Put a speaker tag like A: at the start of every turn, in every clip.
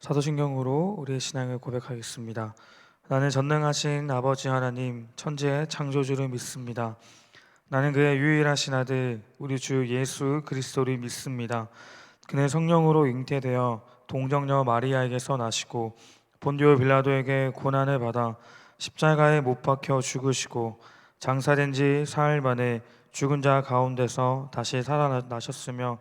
A: 사도신경으로 우리의 신앙을 고백하겠습니다. 나는 전능하신 아버지 하나님 천지의 창조주를 믿습니다. 나는 그의 유일하신 아들 우리 주 예수 그리스도를 믿습니다. 그는 성령으로 잉태되어 동정녀 마리아에게서 나시고 본디오 빌라도에게 고난을 받아 십자가에 못 박혀 죽으시고 장사된 지 사흘 만에 죽은 자 가운데서 다시 살아나셨으며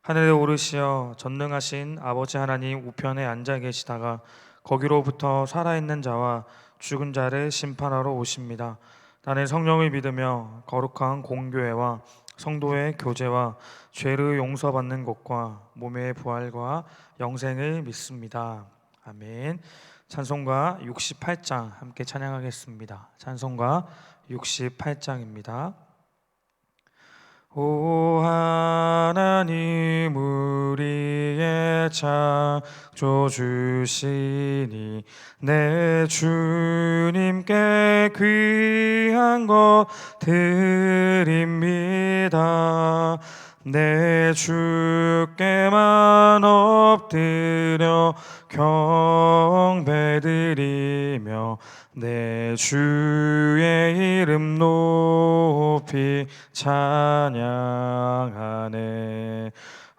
A: 하늘에 오르시어 전능하신 아버지 하나님 우편에 앉아 계시다가 거기로부터 살아있는 자와 죽은 자를 심판하러 오십니다. 나는 성령을 믿으며 거룩한 공교회와 성도의 교제와 죄를 용서받는 것과 몸의 부활과 영생을 믿습니다. 아멘. 찬송가 68장 함께 찬양하겠습니다. 찬송가 68장입니다. 오 하나님 우리의 창조주시니 내 주님께 귀한 것 드립니다. 내 주께만 엎드려 경배드리며 내 주의 이름 높이 찬양하네.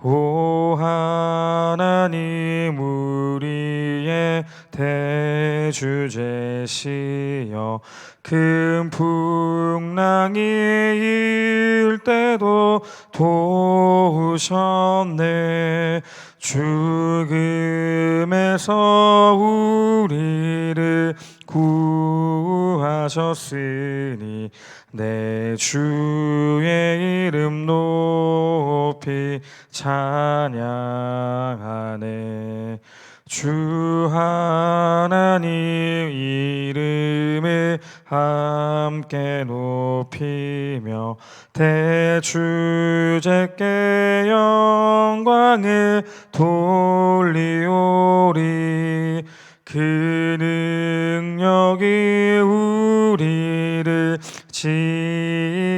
A: 오 하나님 우리의 대주제시여 큰 풍랑이 일 때도 도우셨네. 죽음에서 우리를 구하셨으니 내 주의 이름 높이 찬양하네. 주 하나님 이름을 함께 높이며 대주제께 영광을 돌리오리. 그 능력이 우리를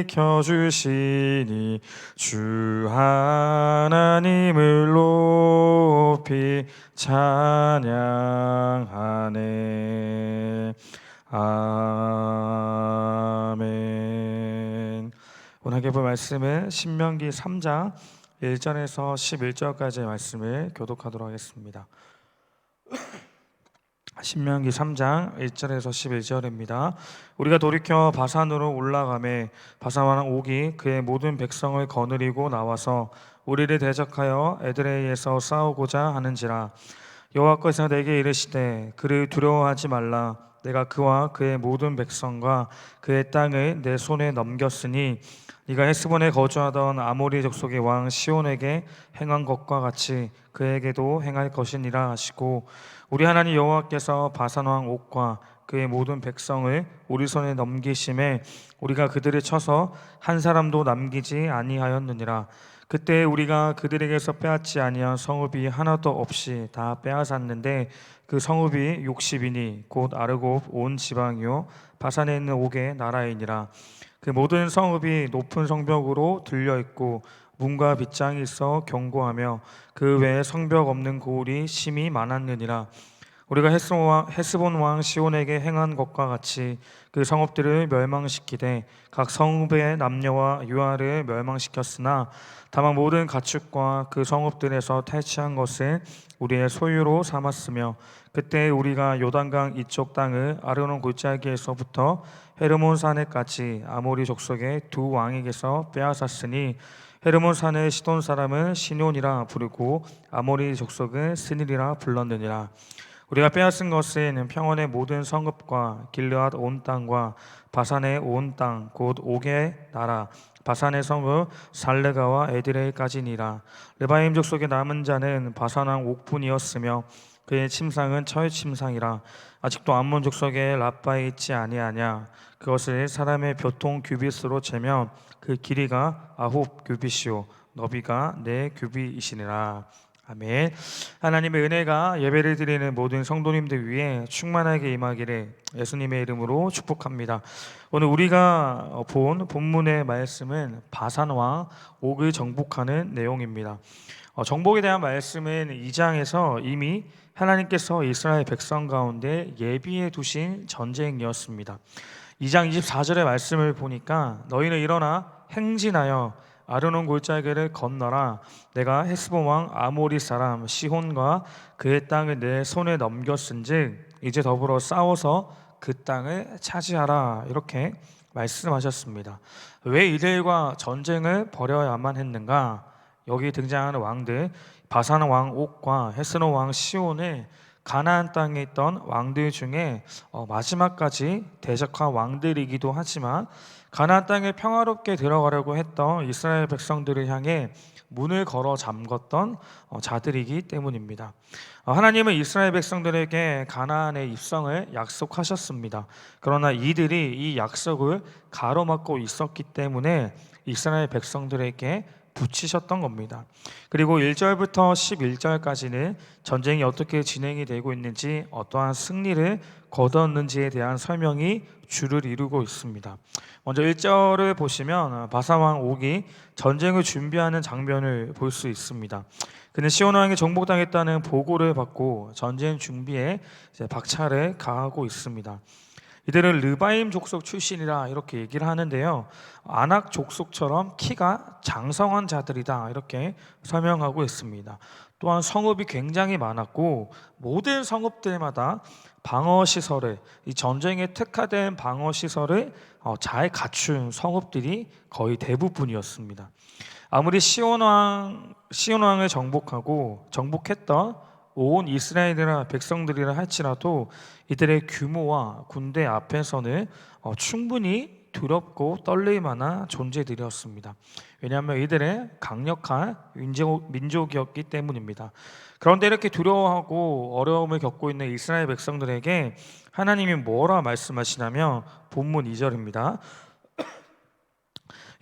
A: 지켜주시니 주 하나님을 높이 찬양하네. 아멘. 오늘 하게 볼 말씀은 신명기 3장 1절에서 11절까지의 말씀을 교독하도록 하겠습니다. 신명기 3장 1절에서 11절입니다. 우리가 돌이켜 바산으로 올라가매 바산 왕 옥이 그의 모든 백성을 거느리고 나와서 우리를 대적하여 에드레이에서 싸우고자 하는지라. 여호와께서 내게 이르시되 그를 두려워하지 말라. 내가 그와 그의 모든 백성과 그의 땅을 내 손에 넘겼으니 네가 헤스본에 거주하던 아모리 족속의 왕 시온에게 행한 것과 같이 그에게도 행할 것이니라 하시고, 우리 하나님 여호와께서 바산 왕 옥과 그의 모든 백성을 우리 손에 넘기심에 우리가 그들을 쳐서 한 사람도 남기지 아니하였느니라. 그때 우리가 그들에게서 빼앗지 아니한 성읍이 하나도 없이 다 빼앗았는데 그 성읍이 60이니 곧 아르곱 온 지방이요 바산에 있는 옥의 나라이니라. 그 모든 성읍이 높은 성벽으로 들려 있고 문과 빗장이 있어 견고하며 그 외에 성벽 없는 고을이 심히 많았느니라. 우리가 헤스본 왕 시온에게 행한 것과 같이 그 성읍들을 멸망시키되 각 성읍의 남녀와 유아를 멸망시켰으나 다만 모든 가축과 그 성읍들에서 탈취한 것을 우리의 소유로 삼았으며, 그때 우리가 요단강 이쪽 땅을 아르논 골짜기에서부터 헤르몬 산에까지 아모리 족속의 두 왕에게서 빼앗았으니 헤르몬 산의 시돈 사람은 시뇽이라 부르고 아모리 족속은 스닐이라 불렀느니라. 우리가 빼앗은 것은 평원의 모든 성읍과 길르앗 온 땅과 바산의 온 땅 곧 옥의 나라 바산의 성읍 살레가와 에드레이까지니라. 르바임 족속의 남은 자는 바산 왕 옥뿐이었으며 그의 침상은 철 침상이라. 아직도 암몬 족속의 라빠에 있지 아니하냐. 그것을 사람의 교통 규빗으로 재면 그 길이가 9규빗이요 너비가 4규빗이시니라. 아멘. 하나님의 은혜가 예배를 드리는 모든 성도님들 위해 충만하게 임하기를 예수님의 이름으로 축복합니다. 오늘 우리가 본 본문의 말씀은 바산 왕 옥을 정복하는 내용입니다. 정복에 대한 말씀은 2장에서 이미 하나님께서 이스라엘 백성 가운데 예비해 두신 전쟁이었습니다. 2장 24절의 말씀을 보니까 너희는 일어나 행진하여 아르논 골짜기를 건너라. 내가 헤스본 왕 아모리 사람 시혼과 그의 땅을 내 손에 넘겼은즉 이제 더불어 싸워서 그 땅을 차지하라. 이렇게 말씀하셨습니다. 왜 이들과 전쟁을 벌여야만 했는가? 여기 등장하는 왕들 바산 왕 옥과 헤스론 왕 시온을 가나안 땅에 있던 왕들 중에 마지막까지 대적한 왕들이기도 하지만 가나안 땅에 평화롭게 들어가려고 했던 이스라엘 백성들을 향해 문을 걸어 잠궜던 자들이기 때문입니다. 하나님은 이스라엘 백성들에게 가나안의 입성을 약속하셨습니다. 그러나 이들이 이 약속을 가로막고 있었기 때문에 이스라엘 백성들에게 붙이셨던 겁니다. 그리고 1절부터 11절까지는 전쟁이 어떻게 진행이 되고 있는지, 어떠한 승리를 거뒀는지에 대한 설명이 주를 이루고 있습니다. 먼저 1절을 보시면 바산 왕 옥이 전쟁을 준비하는 장면을 볼 수 있습니다. 그는 시온 왕에게 정복당했다는 보고를 받고 전쟁 준비에 박차를 가하고 있습니다. 이들은 르바임 족속 출신이라 이렇게 얘기를 하는데요, 아낙 족속처럼 키가 장성한 자들이다 이렇게 설명하고 있습니다. 또한 성읍이 굉장히 많았고 모든 성읍들마다 방어 시설을, 이 전쟁에 특화된 방어 시설을 잘 갖춘 성읍들이 거의 대부분이었습니다. 아무리 시온 왕을 정복했던 온 이스라엘이나 백성들이라 할지라도 이들의 규모와 군대 앞에서는 충분히 두렵고 떨릴 만한 존재들이었습니다. 왜냐하면 이들의 강력한 민족이었기 때문입니다. 그런데 이렇게 두려워하고 어려움을 겪고 있는 이스라엘 백성들에게 하나님이 뭐라 말씀하시냐면 본문 2절입니다.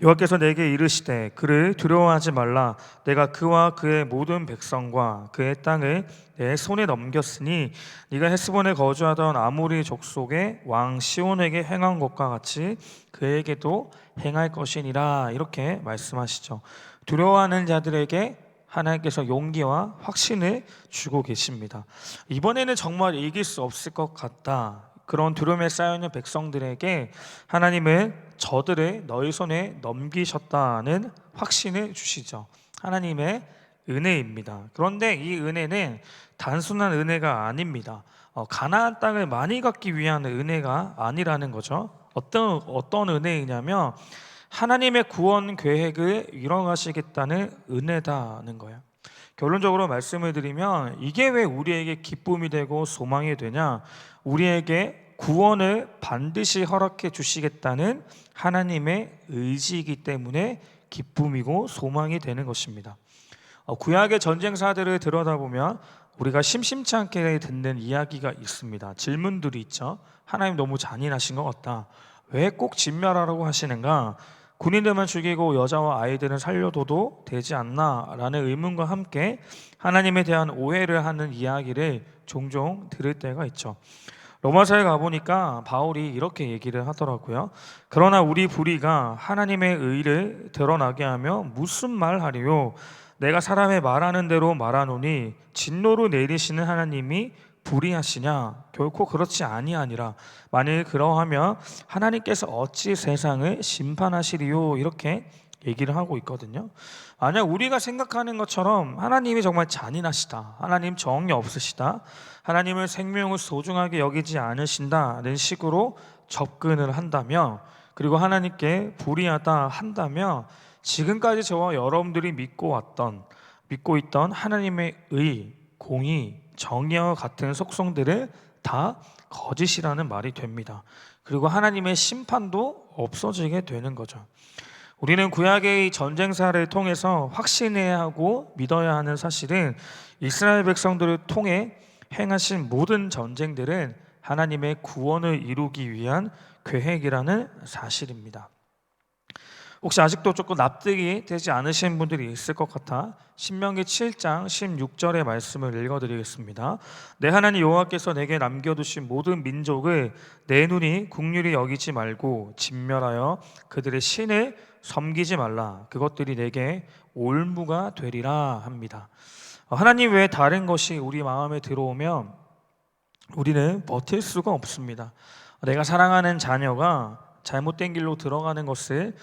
A: 여호와께서 내게 이르시되 그를 두려워하지 말라. 내가 그와 그의 모든 백성과 그의 땅을 내 손에 넘겼으니 네가 헤스본에 거주하던 아모리 족속의 왕 시온에게 행한 것과 같이 그에게도 행할 것이니라. 이렇게 말씀하시죠. 두려워하는 자들에게 하나님께서 용기와 확신을 주고 계십니다. 이번에는 정말 이길 수 없을 것 같다, 그런 두려움에 쌓여있는 백성들에게 하나님은 저들을 너희 손에 넘기셨다는 확신을 주시죠. 하나님의 은혜입니다. 그런데 이 은혜는 단순한 은혜가 아닙니다. 가나안 땅을 많이 갖기 위한 은혜가 아니라는 거죠. 어떤 은혜이냐면 하나님의 구원 계획을 이뤄가시겠다는 은혜다는 거예요. 결론적으로 말씀을 드리면 이게 왜 우리에게 기쁨이 되고 소망이 되냐? 우리에게 구원을 반드시 허락해 주시겠다는 하나님의 의지이기 때문에 기쁨이고 소망이 되는 것입니다. 구약의 전쟁사들을 들여다보면 우리가 심심치 않게 듣는 이야기가 있습니다. 질문들이 있죠. 하나님 너무 잔인하신 것 같다. 왜 꼭 진멸하라고 하시는가? 군인들만 죽이고 여자와 아이들은 살려둬도 되지 않나? 라는 의문과 함께 하나님에 대한 오해를 하는 이야기를 종종 들을 때가 있죠. 로마서에 가보니까 바울이 이렇게 얘기를 하더라고요. 그러나 우리 불의가 하나님의 의를 드러나게 하며 무슨 말하리요? 내가 사람의 말하는 대로 말하노니 진노로 내리시는 하나님이 불의하시냐? 결코 그렇지 아니하니라. 만일 그러하면 하나님께서 어찌 세상을 심판하시리요? 이렇게 얘기를 하고 있거든요. 만약 우리가 생각하는 것처럼 하나님이 정말 잔인하시다, 하나님 정이 없으시다, 하나님은 생명을 소중하게 여기지 않으신다는 식으로 접근을 한다면, 그리고 하나님께 불의하다 한다면 지금까지 저와 여러분들이 믿고 있던 하나님의 의, 공의, 정의와 같은 속성들을 다 거짓이라는 말이 됩니다. 그리고 하나님의 심판도 없어지게 되는 거죠. 우리는 구약의 전쟁사를 통해서 확신해야 하고 믿어야 하는 사실은 이스라엘 백성들을 통해 행하신 모든 전쟁들은 하나님의 구원을 이루기 위한 계획이라는 사실입니다. 혹시 아직도 조금 납득이 되지 않으신 분들이 있을 것 같아 신명기 7장 16절의 말씀을 읽어드리겠습니다. 내 하나님 여호와께서 내게 남겨두신 모든 민족을 내 눈이 긍휼히 여기지 말고 진멸하여 그들의 신을 섬기지 말라. 그것들이 내게 올무가 되리라 합니다. 하나님 외에 다른 것이 우리 마음에 들어오면 우리는 버틸 수가 없습니다. 내가 사랑하는 자녀가 잘못된 길로 들어가는 것을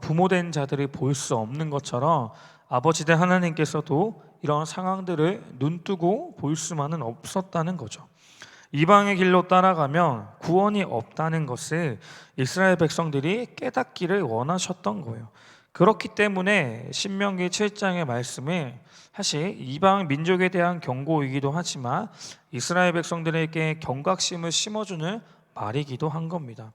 A: 부모된 자들이 볼 수 없는 것처럼 아버지된 하나님께서도 이런 상황들을 눈뜨고 볼 수만은 없었다는 거죠. 이방의 길로 따라가면 구원이 없다는 것을 이스라엘 백성들이 깨닫기를 원하셨던 거예요. 그렇기 때문에 신명기 7장의 말씀은 사실 이방 민족에 대한 경고이기도 하지만 이스라엘 백성들에게 경각심을 심어주는 말이기도 한 겁니다.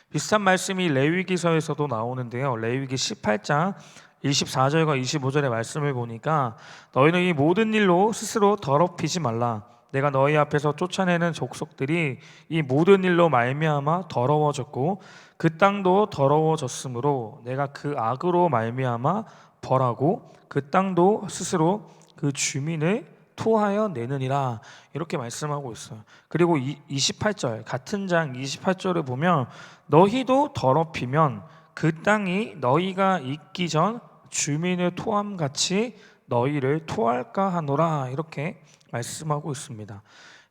A: 비슷한 말씀이 레위기서에서도 나오는데요. 레위기 18장 24절과 25절의 말씀을 보니까 너희는 이 모든 일로 스스로 더럽히지 말라. 내가 너희 앞에서 쫓아내는 족속들이 이 모든 일로 말미암아 더러워졌고 그 땅도 더러워졌으므로 내가 그 악으로 말미암아 벌하고 그 땅도 스스로 그 주민을 토하여 내느니라 이렇게 말씀하고 있어요. 그리고 28절 같은 장 28절을 보면 너희도 더럽히면 그 땅이 너희가 있기 전 주민을 토함같이 너희를 토할까 하노라 이렇게 말씀하고 있습니다.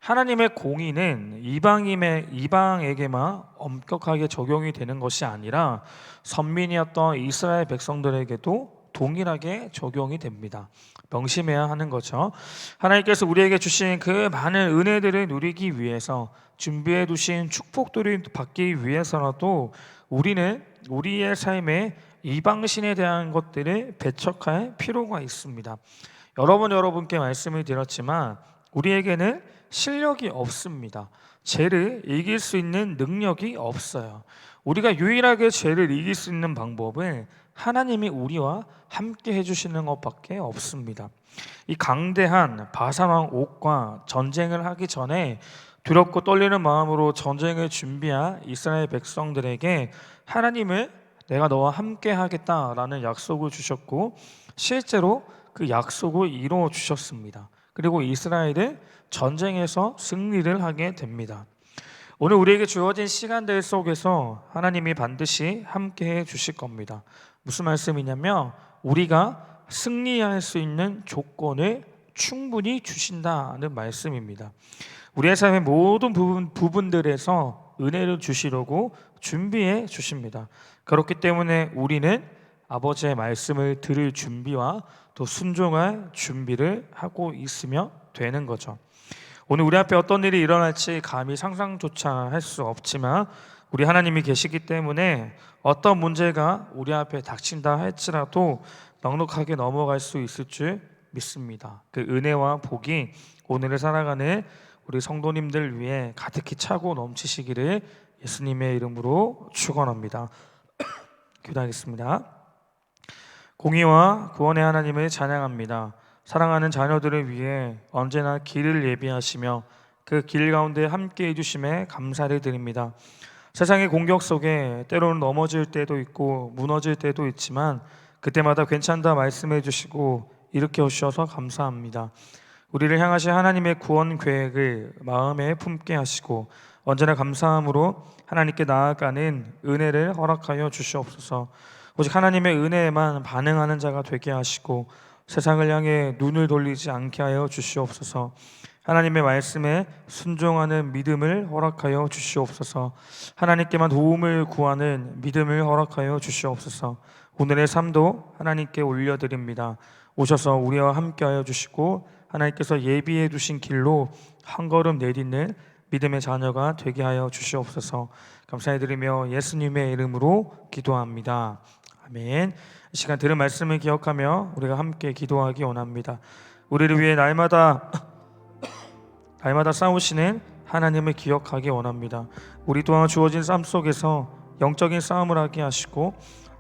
A: 하나님의 공의는 이방에게만 엄격하게 적용이 되는 것이 아니라 선민이었던 이스라엘 백성들에게도 동일하게 적용이 됩니다. 명심해야 하는 거죠. 하나님께서 우리에게 주신 그 많은 은혜들을 누리기 위해서 준비해 두신 축복들을 받기 위해서라도 우리는 우리의 삶에 이방신에 대한 것들을 배척할 필요가 있습니다. 여러분께 말씀을 드렸지만 우리에게는 실력이 없습니다. 죄를 이길 수 있는 능력이 없어요. 우리가 유일하게 죄를 이길 수 있는 방법은 하나님이 우리와 함께 해주시는 것밖에 없습니다. 이 강대한 바산왕 옥과 전쟁을 하기 전에 두렵고 떨리는 마음으로 전쟁을 준비한 이스라엘 백성들에게 하나님은 내가 너와 함께 하겠다라는 약속을 주셨고 실제로 그 약속을 이루어 주셨습니다. 그리고 이스라엘은 전쟁에서 승리를 하게 됩니다. 오늘 우리에게 주어진 시간들 속에서 하나님이 반드시 함께 해 주실 겁니다. 무슨 말씀이냐면 우리가 승리할 수 있는 조건을 충분히 주신다는 말씀입니다. 우리의 삶의 모든 부분들에서 은혜를 주시려고 준비해 주십니다. 그렇기 때문에 우리는 아버지의 말씀을 들을 준비와 또 순종할 준비를 하고 있으면 되는 거죠. 오늘 우리 앞에 어떤 일이 일어날지 감히 상상조차 할 수 없지만 우리 하나님이 계시기 때문에 어떤 문제가 우리 앞에 닥친다 할지라도 넉넉하게 넘어갈 수 있을 줄 믿습니다. 그 은혜와 복이 오늘을 살아가는 우리 성도님들 위해 가득히 차고 넘치시기를 예수님의 이름으로 축원합니다. 기도하겠습니다. 공의와 구원의 하나님을 찬양합니다. 사랑하는 자녀들을 위해 언제나 길을 예비하시며 그 길 가운데 함께 해주심에 감사를 드립니다. 세상의 공격 속에 때로는 넘어질 때도 있고 무너질 때도 있지만 그때마다 괜찮다 말씀해 주시고 일으켜 주셔서 감사합니다. 우리를 향하신 하나님의 구원 계획을 마음에 품게 하시고 언제나 감사함으로 하나님께 나아가는 은혜를 허락하여 주시옵소서. 오직 하나님의 은혜에만 반응하는 자가 되게 하시고 세상을 향해 눈을 돌리지 않게 하여 주시옵소서. 하나님의 말씀에 순종하는 믿음을 허락하여 주시옵소서. 하나님께만 도움을 구하는 믿음을 허락하여 주시옵소서. 오늘의 삶도 하나님께 올려드립니다. 오셔서 우리와 함께하여 주시고 하나님께서 예비해 두신 길로 한 걸음 내딛는 믿음의 자녀가 되게 하여 주시옵소서. 감사드리며 예수님의 이름으로 기도합니다. 아멘. 이 시간 들은 말씀을 기억하며 우리가 함께 기도하기 원합니다. 우리를 위해 날마다 싸우시는 하나님을 기억하기 원합니다. 우리 또한 주어진 삶 속에서 영적인 싸움을 하게 하시고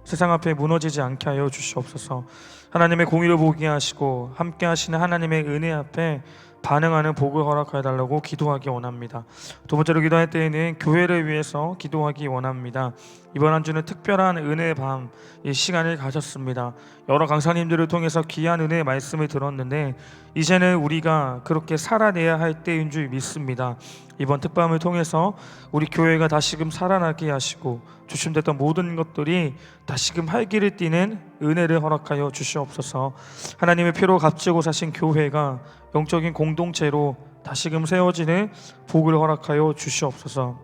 A: 세상 앞에 무너지지 않게 하여 주시옵소서. 하나님의 공의를 보게 하시고 함께 하시는 하나님의 은혜 앞에 반응하는 복을 허락하여 달라고 기도하기 원합니다. 두 번째로 기도할 때에는 교회를 위해서 기도하기 원합니다. 이번 한 주는 특별한 은혜의 밤, 이 시간을 가졌습니다. 여러 강사님들을 통해서 귀한 은혜의 말씀을 들었는데 이제는 우리가 그렇게 살아내야 할 때인 줄 믿습니다. 이번 특밤을 통해서 우리 교회가 다시금 살아나게 하시고 주춤됐던 모든 것들이 다시금 활기를 띠는 은혜를 허락하여 주시옵소서. 하나님의 피로 값지고 사신 교회가 영적인 공동체로 다시금 세워지는 복을 허락하여 주시옵소서.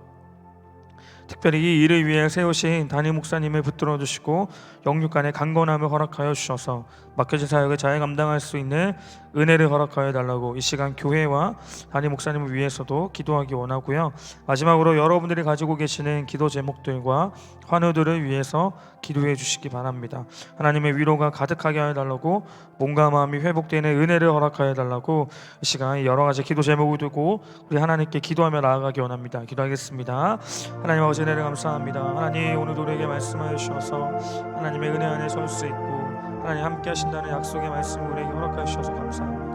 A: 특별히 이 일을 위해 세우신 담임 목사님을 붙들어 주시고 영육간의 강건함을 허락하여 주셔서 맡겨진 사역을 잘 감당할 수 있는 은혜를 허락하여 달라고 이 시간 교회와 담임 목사님을 위해서도 기도하기 원하고요. 마지막으로 여러분들이 가지고 계시는 기도 제목들과 환우들을 위해서 기도해 주시기 바랍니다. 하나님의 위로가 가득하게 하여 달라고 몸과 마음이 회복되는 은혜를 허락하여 달라고 이 시간 여러 가지 기도 제목을 두고 우리 하나님께 기도하며 나아가기 원합니다. 기도하겠습니다. 하나님 아버지 은혜를 감사합니다. 하나님 오늘도 우리에게 말씀하여 주셔서 하나님의 은혜 안에 설 수 있고 하나님 함께 하신다는 약속의 말씀을 우리에게 허락하여 주셔서 감사합니다.